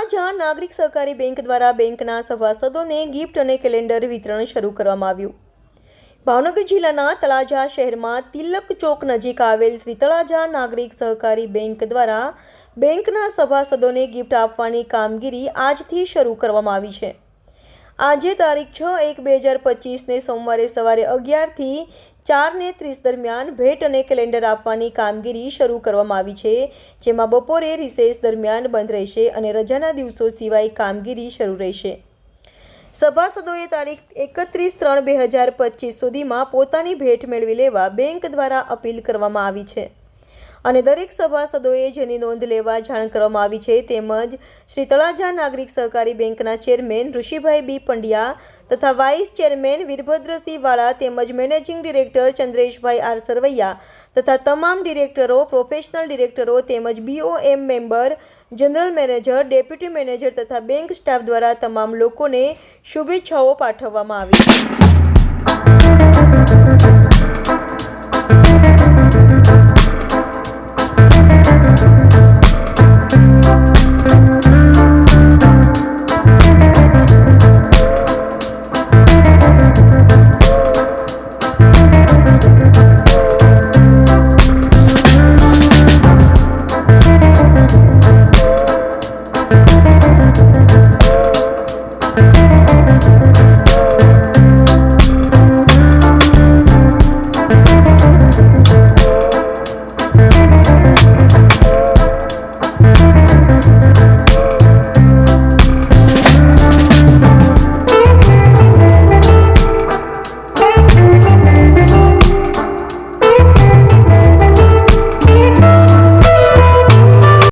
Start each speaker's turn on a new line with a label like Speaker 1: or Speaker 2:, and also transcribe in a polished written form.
Speaker 1: તળાજા નાગરિક સહકારી બેંક દ્વારા બેંકના સભાસદોને ગિફ્ટ અને કેલેન્ડર વિતરણ શરૂ કરવામાં આવ્યું। ભાવનગર જિલ્લાના તળાજા શહેરમાં તિલક ચોક નજીક આવેલ શ્રી તળાજા નાગરિક સહકારી બેંક દ્વારા બેંકના સભાસદોને ગિફ્ટ આપવાની કામગીરી આજથી શરૂ કરવામાં આવી છે। આજે તારીખ 6/1/2025 સોમવારે સવારે 11 થી 4:30 દરમિયાન ભેટ અને કેલેન્ડર આપવાની કામગીરી શરૂ કરવામાં આવી છે, જેમાં બપોરે રિસેસ દરમિયાન બંધ રહેશે અને રજાના દિવસો સિવાય કામગીરી શરૂ રહેશે। સભાસદોએ તારીખ 31/3/2025 સુધીમાં પોતાની ભેટ મેળવી લેવા બેંક દ્વારા અપીલ કરવામાં આવી છે અને દરેક સભાસદોએ જેની નોંધ લેવા જાણ કરવામાં આવી છે। તેમજ શ્રી તળાજા નાગરિક સહકારી બેંકના ચેરમેન ઋષિભાઈ બી પંડ્યા તથા વાઇસ ચેરમેન વીરભદ્રસિંહ વાળા તેમજ managing director Chandreshbhai R Sarvaiya તથા તમામ ડિરેક્ટરો, પ્રોફેશનલ ડિરેક્ટરો તેમજ BOM member, general manager, deputy manager તથા બેંક સ્ટાફ દ્વારા તમામ લોકોને શુભેચ્છાઓ પાઠવવામાં આવી છે।